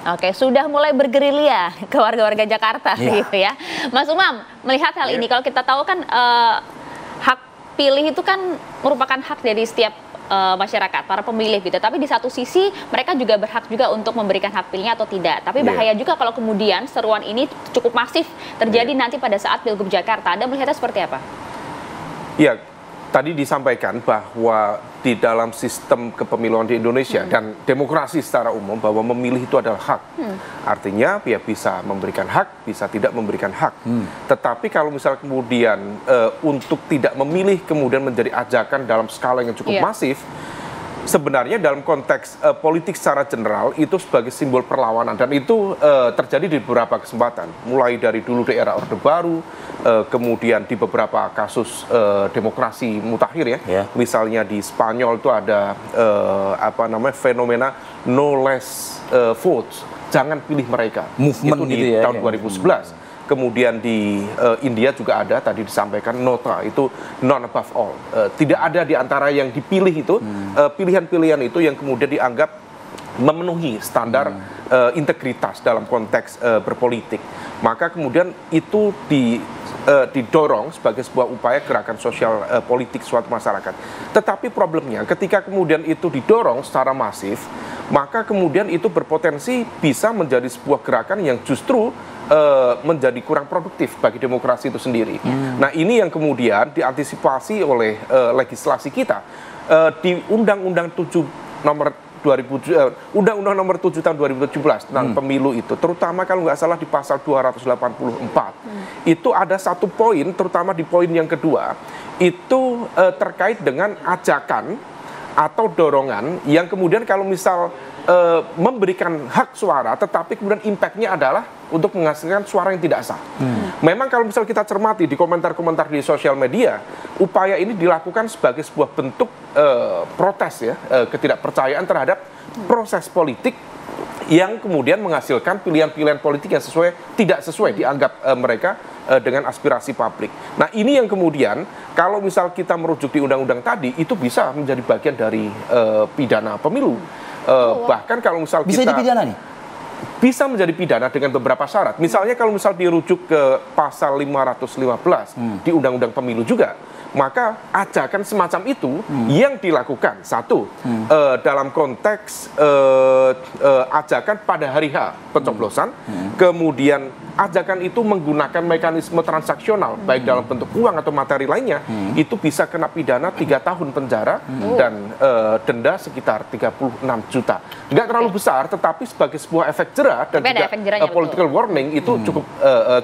Oke, sudah mulai bergerilya ke warga-warga Jakarta gitu ya. Mas Umam, melihat hal ini, kalau kita tahu kan hak pilih itu kan merupakan hak dari setiap masyarakat, para pemilih gitu. Tapi di satu sisi mereka juga berhak juga untuk memberikan hak pilihnya atau tidak. Tapi bahaya juga kalau kemudian seruan ini cukup masif terjadi nanti pada saat Pilgub Jakarta. Anda melihatnya seperti apa? Ya, tadi disampaikan bahwa di dalam sistem kepemiluan di Indonesia dan demokrasi secara umum bahwa memilih itu adalah hak. Artinya ya bisa memberikan hak, bisa tidak memberikan hak. Tetapi kalau misal kemudian untuk tidak memilih kemudian menjadi ajakan dalam skala yang cukup masif, sebenarnya dalam konteks politik secara general itu sebagai simbol perlawanan, dan itu terjadi di beberapa kesempatan, mulai dari dulu di era Orde Baru, kemudian di beberapa kasus demokrasi mutakhir ya. Misalnya di Spanyol itu ada fenomena no less votes, jangan pilih mereka, movement itu di gitu tahun 2011. Kemudian di India juga ada, tadi disampaikan nota, itu none above all. Tidak ada di antara yang dipilih itu, pilihan-pilihan itu yang kemudian dianggap memenuhi standar integritas dalam konteks berpolitik. Maka kemudian itu didorong sebagai sebuah upaya gerakan sosial politik suatu masyarakat. Tetapi problemnya ketika kemudian itu didorong secara masif, maka kemudian itu berpotensi bisa menjadi sebuah gerakan yang justru menjadi kurang produktif bagi demokrasi itu sendiri. Nah, ini yang kemudian diantisipasi oleh legislasi kita di Undang-Undang 7 nomor 2000, Undang-Undang nomor 7 tahun 2017 tentang pemilu itu, terutama kalau nggak salah di pasal 284 itu ada satu poin, terutama di poin yang kedua itu terkait dengan ajakan atau dorongan yang kemudian kalau misal memberikan hak suara, tetapi kemudian impact-nya adalah untuk menghasilkan suara yang tidak sah. Memang kalau misal kita cermati di komentar-komentar di sosial media, upaya ini dilakukan sebagai sebuah bentuk protes ya, ketidakpercayaan terhadap proses politik yang kemudian menghasilkan pilihan-pilihan politik yang tidak sesuai dianggap mereka dengan aspirasi publik. Nah, ini yang kemudian kalau misal kita merujuk di undang-undang tadi, itu bisa menjadi bagian dari pidana pemilu. Bahkan kalau misal bisa dipidana nih? Bisa menjadi pidana dengan beberapa syarat. Misalnya kalau misal dirujuk ke pasal 515 di Undang-Undang Pemilu juga, maka ajakan semacam itu yang dilakukan satu dalam konteks ajakan pada hari H pencoblosan, kemudian ajakan itu menggunakan mekanisme transaksional baik dalam bentuk uang atau materi lainnya, itu bisa kena pidana 3 tahun penjara dan denda sekitar 36 juta. Nggak terlalu besar, tetapi sebagai sebuah efek jerah dan juga political warning itu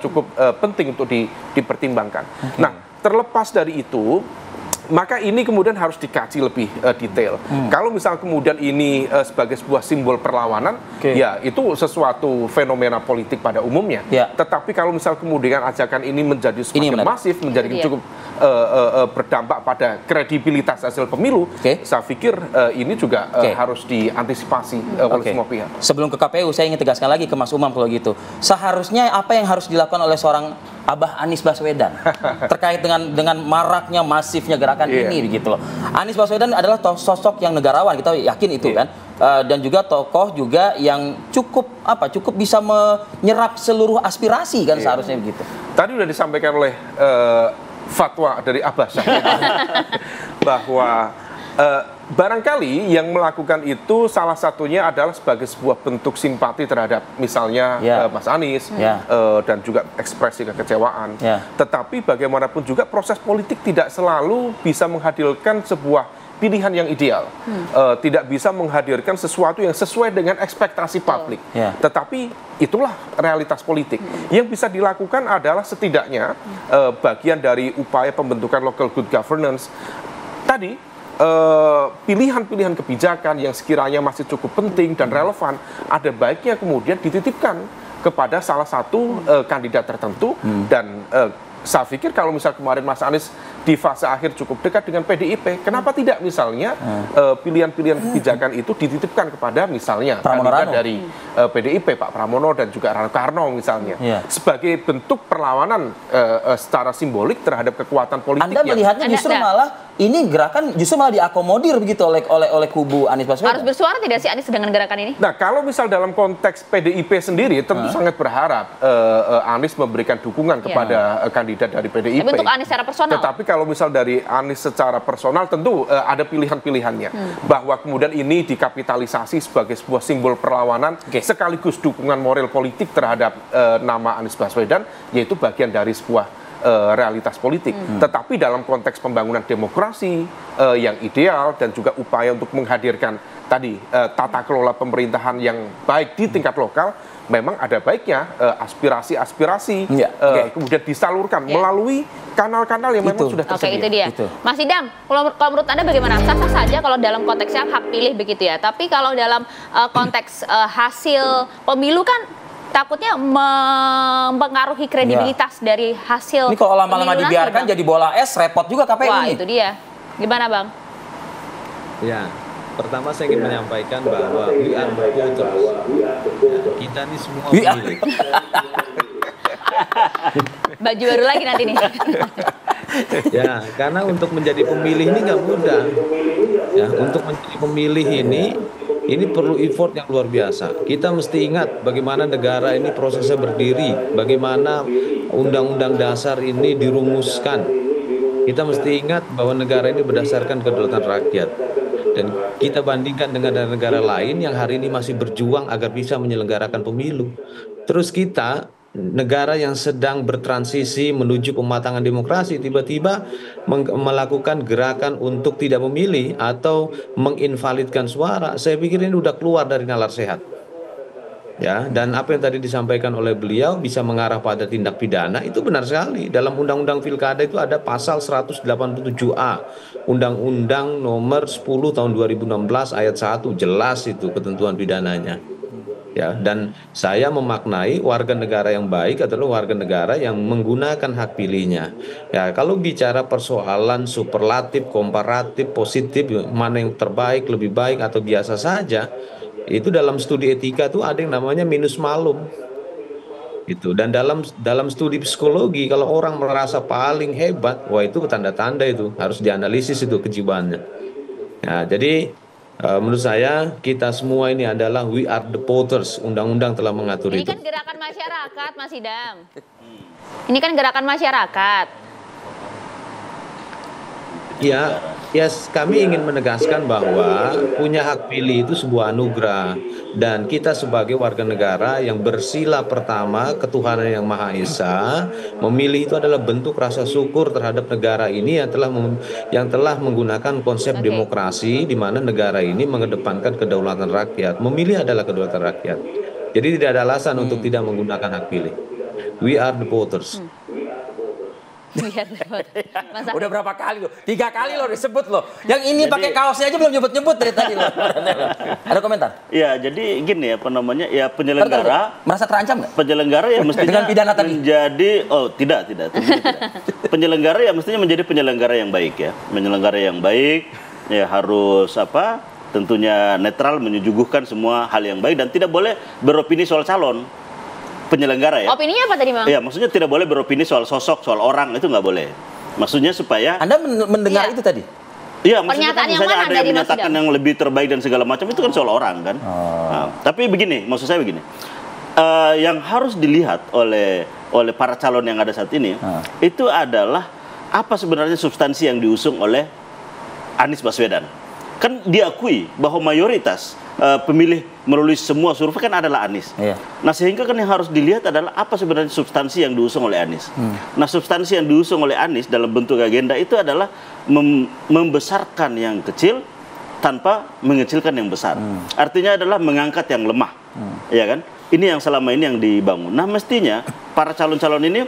cukup penting untuk dipertimbangkan. Nah, terlepas dari itu, maka ini kemudian harus dikaji lebih detail. Kalau misal kemudian ini sebagai sebuah simbol perlawanan, ya itu sesuatu fenomena politik pada umumnya. Tetapi kalau misal kemudian ajakan ini menjadi semakin masif, menjadi cukup berdampak pada kredibilitas hasil pemilu, saya pikir ini juga harus diantisipasi oleh semua pihak. Sebelum ke KPU, saya ingin tegaskan lagi ke Mas Umam kalau gitu. Seharusnya apa yang harus dilakukan oleh seorang Abah Anies Baswedan terkait dengan maraknya masifnya gerakan ini gitu loh. Anies Baswedan adalah sosok yang negarawan, kita yakin itu kan, dan juga tokoh juga yang cukup bisa menyerap seluruh aspirasi kan seharusnya begitu. Tadi sudah disampaikan oleh fatwa dari Abah bahwa barangkali yang melakukan itu salah satunya adalah sebagai sebuah bentuk simpati terhadap misalnya Mas Anies dan juga ekspresi kekecewaan. Tetapi bagaimanapun juga proses politik tidak selalu bisa menghadirkan sebuah pilihan yang ideal, tidak bisa menghadirkan sesuatu yang sesuai dengan ekspektasi publik. Tetapi itulah realitas politik. Yang bisa dilakukan adalah setidaknya bagian dari upaya pembentukan local good governance. Tadi pilihan-pilihan kebijakan yang sekiranya masih cukup penting dan relevan, ada baiknya kemudian dititipkan kepada salah satu kandidat tertentu. Dan saya pikir kalau misal kemarin Mas Anies di fase akhir cukup dekat dengan PDIP, kenapa tidak misalnya pilihan-pilihan kebijakan itu dititipkan kepada misalnya kandidat dari PDIP, Pak Pramono dan juga Rano Karno misalnya, sebagai bentuk perlawanan secara simbolik terhadap kekuatan politik. Anda melihatnya justru malah ini gerakan justru malah diakomodir begitu oleh kubu Anies Baswedan. Harus bersuara tidak sih Anies dengan gerakan ini? Nah, kalau misal dalam konteks PDIP sendiri, tentu sangat berharap Anies memberikan dukungan kepada kandidat dari PDIP. Tapi untuk Anies secara personal. Tetapi kalau misal dari Anies secara personal, tentu ada pilihan-pilihannya. Bahwa kemudian ini dikapitalisasi sebagai sebuah simbol perlawanan, sekaligus dukungan moral politik terhadap nama Anies Baswedan, yaitu bagian dari sebuah realitas politik. Tetapi dalam konteks pembangunan demokrasi yang ideal dan juga upaya untuk menghadirkan tadi tata kelola pemerintahan yang baik di tingkat lokal, memang ada baiknya aspirasi-aspirasi kemudian disalurkan melalui kanal-kanal yang memang sudah tersedia. Oke, itu dia. Mas Idam, kalau menurut Anda bagaimana? Sah-sah saja kalau dalam konteksnya hak pilih begitu ya. Tapi kalau dalam konteks hasil pemilu kan takutnya mempengaruhi kredibilitas dari hasil. Ini kalau lama-lama dibiarkan jadi bola es, repot juga KPU. Wah, itu dia. Gimana, Bang? Ya, pertama saya ingin menyampaikan bahwa we are voters. Kita ini semua pemilih. Baju baru lagi nanti nih. Ya, karena untuk menjadi pemilih ini nggak mudah. Ya, untuk menjadi pemilih ini perlu effort yang luar biasa. Kita mesti ingat bagaimana negara ini prosesnya berdiri, bagaimana undang-undang dasar ini dirumuskan. Kita mesti ingat bahwa negara ini berdasarkan kedaulatan rakyat. Dan kita bandingkan dengan negara lain yang hari ini masih berjuang agar bisa menyelenggarakan pemilu. Terus kita, negara yang sedang bertransisi menuju pematangan demokrasi, tiba-tiba melakukan gerakan untuk tidak memilih atau menginvalidkan suara. Saya pikir ini udah keluar dari nalar sehat. Ya, dan apa yang tadi disampaikan oleh beliau bisa mengarah pada tindak pidana, itu benar sekali. Dalam Undang-Undang Pilkada itu ada pasal 187A, Undang-Undang nomor 10 tahun 2016 ayat 1, jelas itu ketentuan pidananya. Ya, dan saya memaknai warga negara yang baik adalah warga negara yang menggunakan hak pilihnya. Ya, kalau bicara persoalan superlatif, komparatif, positif, mana yang terbaik, lebih baik atau biasa saja, itu dalam studi etika tuh ada yang namanya minus malum. Gitu. Dan dalam studi psikologi kalau orang merasa paling hebat, wah itu tanda-tanda itu harus dianalisis itu kejiwaannya. Nah, jadi menurut saya kita semua ini adalah we are the voters. Undang-undang telah mengatur itu. Ini kan gerakan masyarakat, Mas Idam. Ini kan gerakan masyarakat. Ya, kami ingin menegaskan bahwa punya hak pilih itu sebuah anugerah. Dan kita sebagai warga negara yang bersila pertama ketuhanan yang Maha Esa, memilih itu adalah bentuk rasa syukur terhadap negara ini yang telah menggunakan konsep demokrasi, di mana negara ini mengedepankan kedaulatan rakyat. Memilih adalah kedaulatan rakyat. Jadi tidak ada alasan untuk tidak menggunakan hak pilih. We are the voters. Udah berapa kali loh? 3 kali loh disebut loh. Yang ini pakai kaosnya aja belum nyebut-nyebut dari tadi loh. Ada komentar? Ya, jadi gini apa namanya? Ya penyelenggara merasa terancam nggak? Penyelenggara ya mestinya dengan pidana tadi menjadi tidak. Penyelenggara ya mestinya menjadi penyelenggara yang baik ya. Penyelenggara yang baik ya harus tentunya netral, menyuguhkan semua hal yang baik dan tidak boleh beropini soal calon penyelenggara ya. Opininya apa tadi, Bang? Ya, maksudnya tidak boleh beropini soal sosok, soal orang, itu nggak boleh. Maksudnya supaya Anda mendengar itu tadi? Iya, maksudnya kan misalnya ada yang menyatakan Mas yang lebih terbaik dan segala macam, itu kan soal orang kan. Nah, tapi begini, maksud saya begini. Yang harus dilihat oleh para calon yang ada saat ini itu adalah apa sebenarnya substansi yang diusung oleh Anies Baswedan. Kan diakui bahwa mayoritas pemilih melalui semua survei kan adalah Anies. Nah, sehingga kan yang harus dilihat adalah apa sebenarnya substansi yang diusung oleh Anies. Nah, substansi yang diusung oleh Anies dalam bentuk agenda itu adalah membesarkan yang kecil tanpa mengecilkan yang besar. Artinya adalah mengangkat yang lemah. Ya kan? Ini yang selama ini yang dibangun. Nah, mestinya para calon-calon ini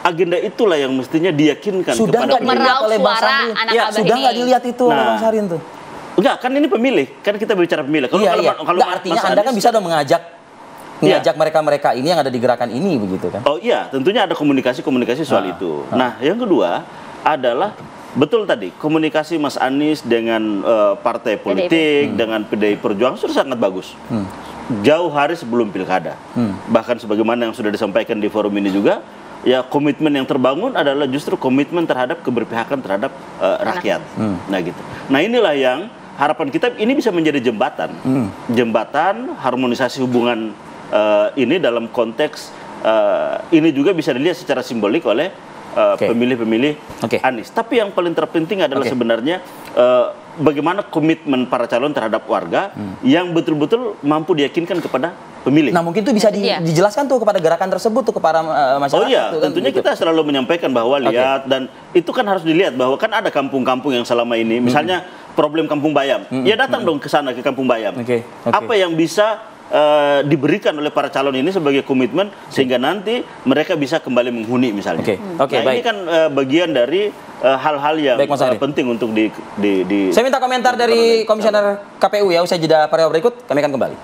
agenda itulah yang mestinya diyakinkan kepada meraup suara anak abah ini. Sudah nggak dilihat itu oleh Bang Sarin tuh? Enggak, kan ini pemilih. Kan kita bicara pemilih. Kalau artinya Anda kan bisa dong mengajak mereka-mereka ini yang ada di gerakan ini begitu kan? Oh iya, tentunya ada komunikasi soal itu. Nah, yang kedua adalah betul tadi komunikasi Mas Anies dengan partai politik, dengan PDI Perjuangan sudah sangat bagus. Jauh hari sebelum pilkada. Bahkan sebagaimana yang sudah disampaikan di forum ini juga, ya komitmen yang terbangun adalah justru komitmen terhadap keberpihakan terhadap rakyat. Nah gitu. Nah inilah yang harapan kita ini bisa menjadi jembatan. Jembatan harmonisasi hubungan ini dalam konteks ini juga bisa dilihat secara simbolik oleh pemilih-pemilih Anies. Tapi yang paling terpenting adalah sebenarnya bagaimana komitmen para calon terhadap warga yang betul-betul mampu diyakinkan kepada pemilih. Nah mungkin itu bisa dijelaskan tuh kepada gerakan tersebut tuh kepada masyarakat. Oh iya, tentunya kita selalu menyampaikan bahwa lihat dan itu kan harus dilihat bahwa kan ada kampung-kampung yang selama ini, misalnya problem Kampung Bayam, ya datang dong ke sana ke Kampung Bayam. Apa yang bisa diberikan oleh para calon ini sebagai komitmen sehingga nanti mereka bisa kembali menghuni misalnya. Nah, ini kan bagian dari hal-hal yang penting untuk di. Saya minta komentar dari Komisioner KPU ya, usai jeda pada berikut kami akan kembali.